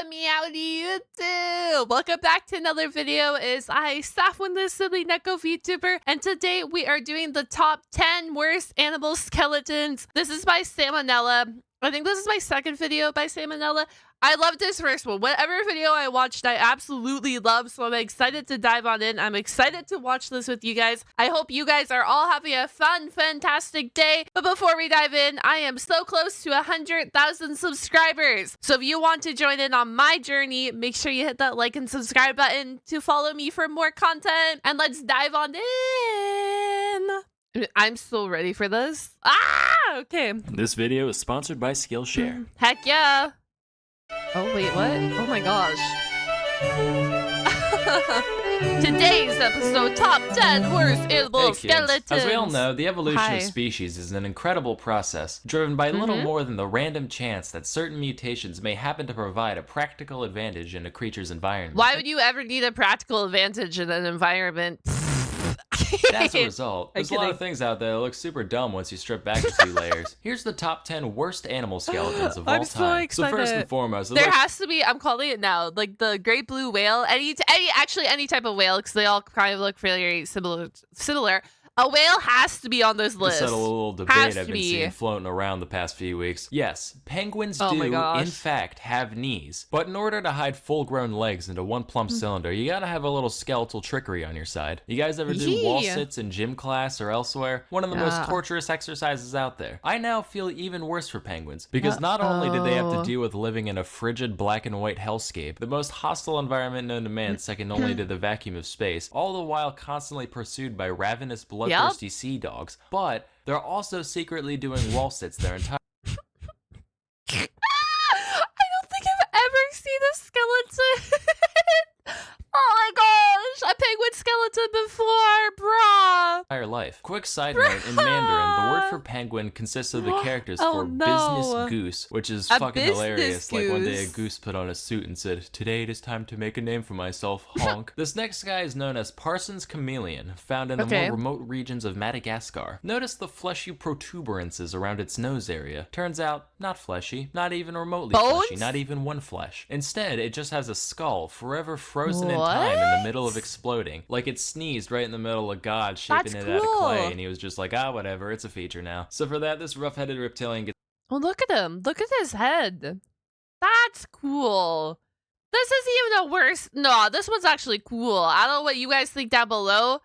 Meowdy YouTube! Welcome back to another video. I, Saphwyn, the silly Neko VTuber, and today we are doing the top 10 worst animal skeletons. This is by Salmonella. I think this is my second video by Salmonella. I love this first one. Whatever video I watched, I absolutely love, so I'm excited to dive on in. I'm excited to watch this with you guys. I hope you guys are all having a fun, fantastic day. But before we dive in, I am so close to 100,000 subscribers. So if you want to join in on my journey, make sure you hit that like and subscribe button to follow me for more content. And let's dive on in. I'm so ready for this. Okay. This video is sponsored by Skillshare. Heck yeah. Oh, wait, what? Oh my gosh. Today's episode, top 10 worst animal skeletons. As we all know, the evolution of species is an incredible process, driven by little more than the random chance that certain mutations may happen to provide a practical advantage in a creature's environment. Why would you ever need a practical advantage in an environment? As a result, there's a lot of things out there that look super dumb once you strip back a few layers. Here's the top 10 worst animal skeletons of all time. So first and foremost, there has to be, I'm calling it now, like the great blue whale, actually any type of whale, because they all kind of look very similar. A whale has to be on this list. To settle a little debate I've been seeing floating around the past few weeks. Yes, penguins do, in fact, have knees. But in order to hide full-grown legs into one plump cylinder, you gotta have a little skeletal trickery on your side. You guys ever do wall sits in gym class or elsewhere? One of the most torturous exercises out there. I now feel even worse for penguins, because not only did they have to deal with living in a frigid black and white hellscape, the most hostile environment known to man second only to the vacuum of space, all the while constantly pursued by ravenous bloodthirsty sea dogs, but they're also secretly doing wall sits their entire I don't think I've ever seen a skeleton. Oh my gosh, a penguin skeleton before, bruh. Entire life. Quick side note, in Mandarin, the word for penguin consists of the characters for business goose, which is fucking hilarious. Goose. Like one day a goose put on a suit and said, "Today it is time to make a name for myself, honk." This next guy is known as Parsons chameleon, found in the more remote regions of Madagascar. Notice the fleshy protuberances around its nose area. Turns out, not fleshy, not even remotely fleshy, not even one flesh. Instead, it just has a skull forever frozen in time in the middle of exploding. Like it sneezed right in the middle of God shaping it out of clay, and he was just like, whatever, it's a feature now. So for that, this rough-headed reptilian gets— Oh, look at him. Look at his head. That's cool. This is even a worse— No, this one's actually cool. I don't know what you guys think down below.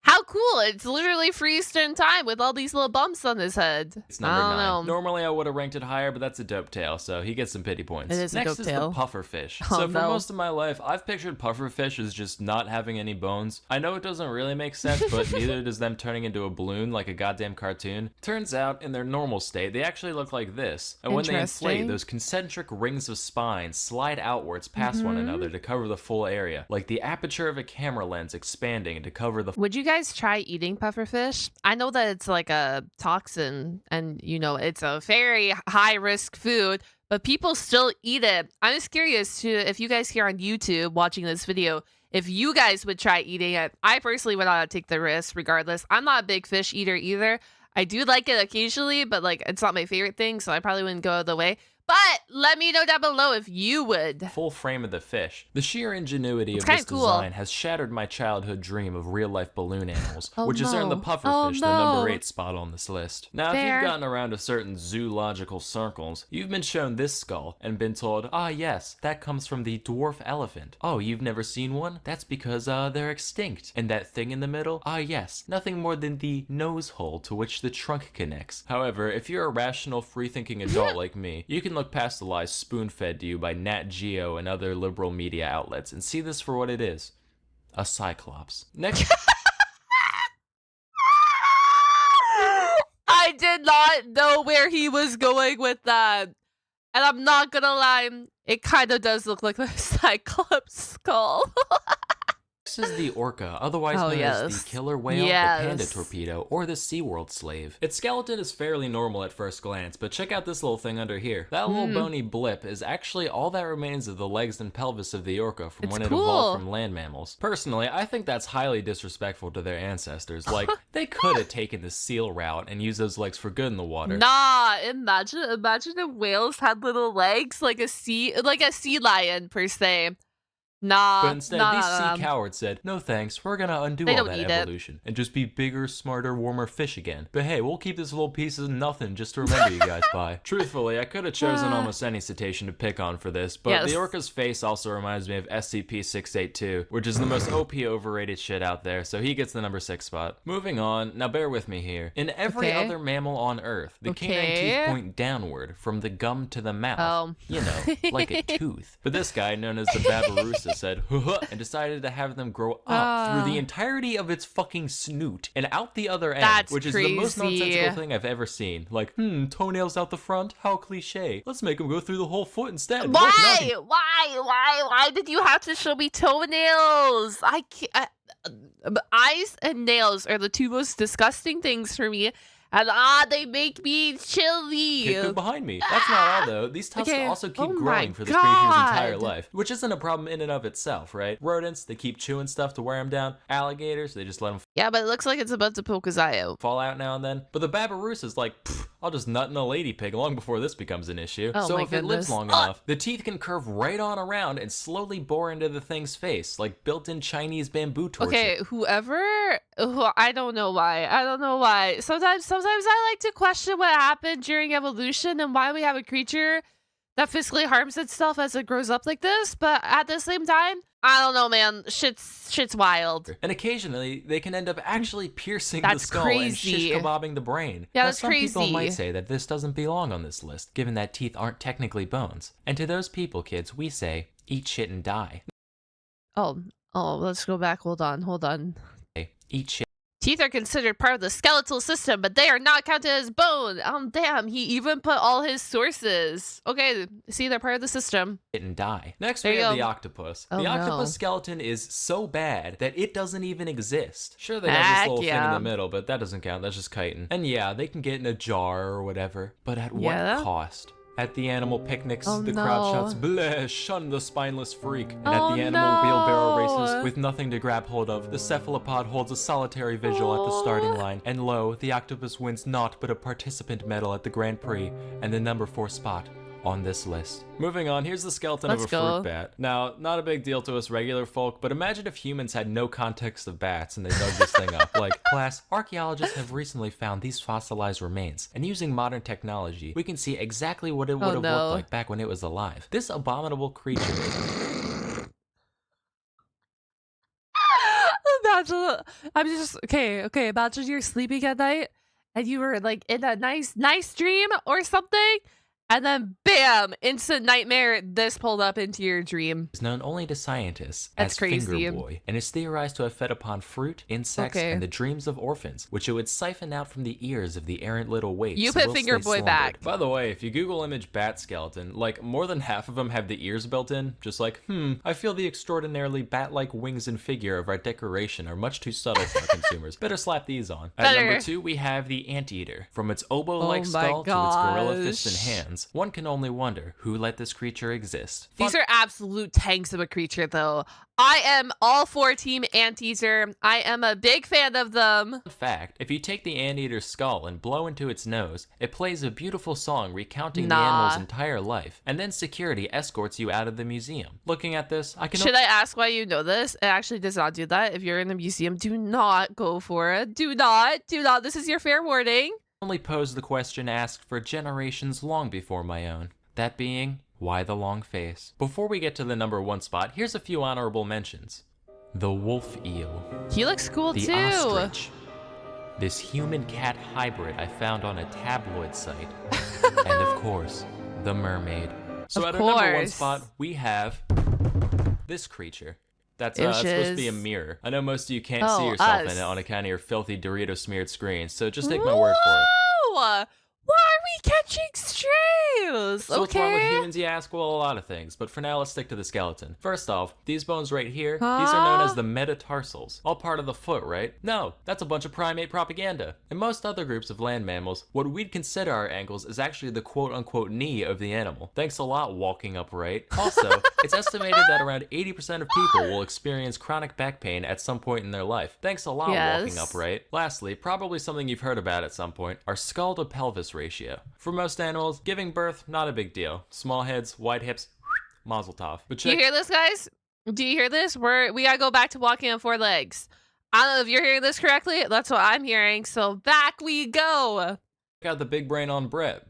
How cool. It's literally freezed in time with all these little bumps on his head. It's number 9. Normally I would have ranked it higher, but that's a dope tail, so he gets some pity points. It is Next a dope is tail. The pufferfish. So for most of my life, I've pictured pufferfish as just not having any bones. I know it doesn't really make sense, but neither does them turning into a balloon like a goddamn cartoon. Turns out, in their normal state, they actually look like this. And when they inflate, those concentric rings of spine slide outwards past one another to cover the full area, like the aperture of a camera lens expanding to cover the— Would you guys try eating pufferfish? I know that it's like a toxin and, you know, it's a very high risk food, but people still eat it. I'm just curious to if you guys here on YouTube watching this video, if you guys would try eating it. I personally would not take the risk regardless. I'm not a big fish eater either. I do like it occasionally, but like it's not my favorite thing, so I probably wouldn't go the way. But let me know down below if you would. Full frame of the fish. The sheer ingenuity of this design has shattered my childhood dream of real-life balloon animals, which has earned the pufferfish the number 8 spot on this list. Now, if you've gotten around to certain zoological circles, you've been shown this skull and been told, yes, that comes from the dwarf elephant. Oh, you've never seen one? That's because they're extinct. And that thing in the middle? Yes, nothing more than the nose hole to which the trunk connects. However, if you're a rational, free-thinking adult like me, you can look past the lies spoon-fed to you by Nat Geo and other liberal media outlets and see this for what it is. A cyclops. Next. I did not know where he was going with that. And I'm not gonna lie, it kind of does look like a cyclops skull. This is the orca, otherwise known as the killer whale, the panda torpedo, or the SeaWorld slave. Its skeleton is fairly normal at first glance, but check out this little thing under here. That little bony blip is actually all that remains of the legs and pelvis of the orca from when it evolved from land mammals. Personally, I think that's highly disrespectful to their ancestors. Like, they could have taken the seal route and used those legs for good in the water. Nah, imagine if whales had little legs like a sea lion per se. Nah, but instead, these sea cowards said, no thanks, we're gonna undo all that evolution and just be bigger, smarter, warmer fish again. But hey, we'll keep this little piece of nothing just to remember you guys by. Truthfully, I could have chosen almost any cetacean to pick on for this, but the orca's face also reminds me of SCP-682, which is the most OP overrated shit out there, so he gets the number 6 spot. Moving on, now bear with me here. In every other mammal on Earth, the canine teeth point downward from the gum to the mouth. You know, like a tooth. But this guy, known as the Babirusa, said, and decided to have them grow up through the entirety of its fucking snoot and out the other end, which is the most nonsensical thing I've ever seen. Like, toenails out the front? How cliche. Let's make them go through the whole foot instead. Why did you have to show me toenails? I can't. Eyes and nails are the two most disgusting things for me. And they make me chilly. Kick them behind me. That's not all, though. These tusks also keep growing for this creature's entire life, which isn't a problem in and of itself, right? Rodents, they keep chewing stuff to wear them down. Alligators, they just let them yeah, but it looks like it's about to poke his eye out. Fall out now and then. But the Babirusa is like, I'll just nut in a lady pig long before this becomes an issue. So if it lives long enough, the teeth can curve right on around and slowly bore into the thing's face, like built-in Chinese bamboo torture. Okay, I don't know why. Sometimes I like to question what happened during evolution and why we have a creature that physically harms itself as it grows up like this. But at the same time, I don't know, man. Shit's wild. And occasionally, they can end up actually piercing the skull and shish kebabbing the brain. Yeah, that's crazy. Some people might say that this doesn't belong on this list, given that teeth aren't technically bones. And to those people, kids, we say, eat shit and die. Oh, let's go back. Hold on. Eat shit. Teeth are considered part of the skeletal system, but they are not counted as bone. Damn, he even put all his sources. Okay, see, they're part of the system. And die. Next, we have the octopus. The octopus skeleton is so bad that it doesn't even exist. Sure, they have this little thing in the middle, but that doesn't count. That's just chitin. And yeah, they can get in a jar or whatever, but at what cost? At the animal picnics, the crowd shouts, bleh, shun the spineless freak. And at the animal wheelbarrow races, with nothing to grab hold of, the cephalopod holds a solitary vigil at the starting line. And lo, the octopus wins naught but a participant medal at the Grand Prix and the number 4 spot on this list. Moving on, here's the skeleton of a fruit bat. Now, not a big deal to us regular folk, but imagine if humans had no context of bats and they dug this thing up. Like, class, archaeologists have recently found these fossilized remains, and using modern technology, we can see exactly what it would have looked like back when it was alive. This abominable creature is... Imagine you're sleeping at night and you were like in a nice dream or something. And then, bam, instant nightmare, this pulled up into your dream. It's known only to scientists as Finger Boy, and is theorized to have fed upon fruit, insects, and the dreams of orphans, which it would siphon out from the ears of the errant little waifs. You put Finger Boy back. By the way, if you Google image bat skeleton, like, more than half of them have the ears built in, just like, I feel the extraordinarily bat-like wings and figure of our decoration are much too subtle for our consumers. Better slap these on. At number 2, we have the anteater. From its oboe-like skull to its gorilla fists and hands, one can only wonder who let this creature exist. These are absolute tanks of a creature, though. I am all for Team Anteater. I am a big fan of them. In fact, if you take the anteater's skull and blow into its nose, it plays a beautiful song recounting the animal's entire life, and then security escorts you out of the museum. Looking at this, I can... Should I ask why you know this? It actually does not do that. If you're in a museum, do not go for it. Do not. This is your fair warning. Only posed the question asked for generations long before my own. That being, why the long face? Before we get to the number 1 spot, here's a few honorable mentions. The wolf eel. He looks cool too. The ostrich. This human-cat hybrid I found on a tabloid site. And of course, the mermaid. So at our number 1 spot, we have this creature. That's supposed to be a mirror. I know most of you can't see yourself in it on account of your filthy Dorito-smeared screen, so just take my word for it. Why are we catching strays? So what's wrong with humans, you ask? Well, a lot of things, but for now, let's stick to the skeleton. First off, these bones right here, these are known as the metatarsals. All part of the foot, right? No, that's a bunch of primate propaganda. In most other groups of land mammals, what we'd consider our ankles is actually the quote-unquote knee of the animal. Thanks a lot, walking upright. Also, it's estimated that around 80% of people will experience chronic back pain at some point in their life. Thanks a lot, walking upright. Lastly, probably something you've heard about at some point, our skull to pelvis ratio. For most animals, giving birth, not a big deal. Small heads, wide hips, mazel tov. But do you hear this, guys? Do you hear this? We gotta go back to walking on 4 legs. I don't know if you're hearing this correctly. That's what I'm hearing. So back we go. Got the big brain on Brett.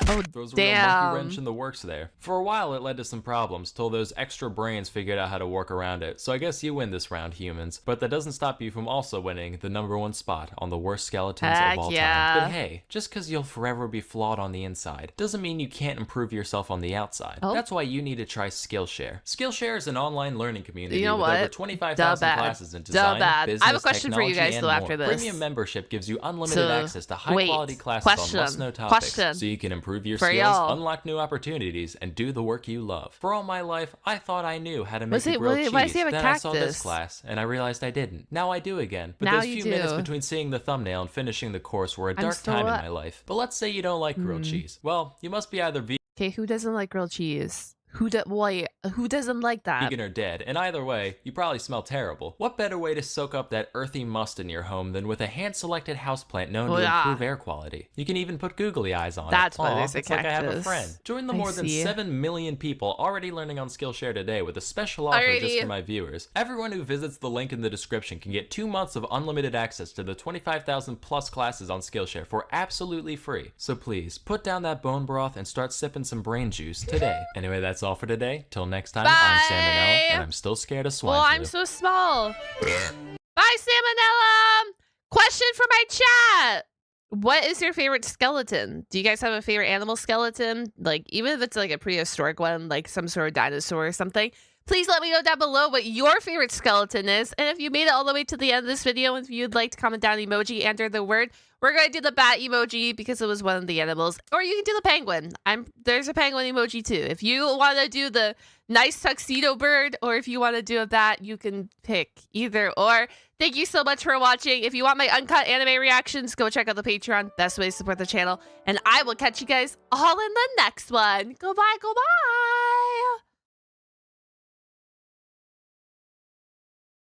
Oh, throws a real monkey wrench in the works there. For a while, it led to some problems till those extra brains figured out how to work around it. So I guess you win this round, humans. But that doesn't stop you from also winning the #1 spot on the worst skeletons of all time. But hey, just because you'll forever be flawed on the inside doesn't mean you can't improve yourself on the outside. That's why you need to try Skillshare. Skillshare is an online learning community with over 25,000 classes in design, business, I have a question for you guys though after this. Premium membership gives you unlimited access to high-quality classes on must-know topics, so you can improve your skills, unlock new opportunities, and do the work you love. For all my life, I thought I knew how to make a grilled cheese. Why does he have a then cactus? I saw this class, and I realized I didn't. Now I do again. But those few minutes between seeing the thumbnail and finishing the course were a dark time in my life. But let's say you don't like grilled cheese. Well, you must be either okay, who doesn't like grilled cheese? Who doesn't like that? Vegan or dead, and either way, you probably smell terrible. What better way to soak up that earthy must in your home than with a hand-selected houseplant known to improve air quality? You can even put googly eyes on That's it. why there's a it's cactus. Like I have a friend. Join the more than 7 million people already learning on Skillshare today with a special offer just for my viewers. Everyone who visits the link in the description can get 2 months of unlimited access to the 25,000 plus classes on Skillshare for absolutely free. So please, put down that bone broth and start sipping some brain juice today. Anyway, that's all for today. Till next time, I'm Salmonella, and I'm still scared of swine flu. I'm so small. Bye, Salmonella. Question for my chat. What is your favorite skeleton? Do you guys have a favorite animal skeleton? Like, even if it's like a prehistoric one, like some sort of dinosaur or something, please let me know down below what your favorite skeleton is. And if you made it all the way to the end of this video, if you'd like to comment down emoji, enter the word. We're going to do the bat emoji because it was one of the animals. Or you can do the penguin. There's a penguin emoji too. If you want to do the nice tuxedo bird, or if you want to do a bat, you can pick either or. Thank you so much for watching. If you want my uncut anime reactions, go check out the Patreon. Best way to support the channel. And I will catch you guys all in the next one. Goodbye, goodbye.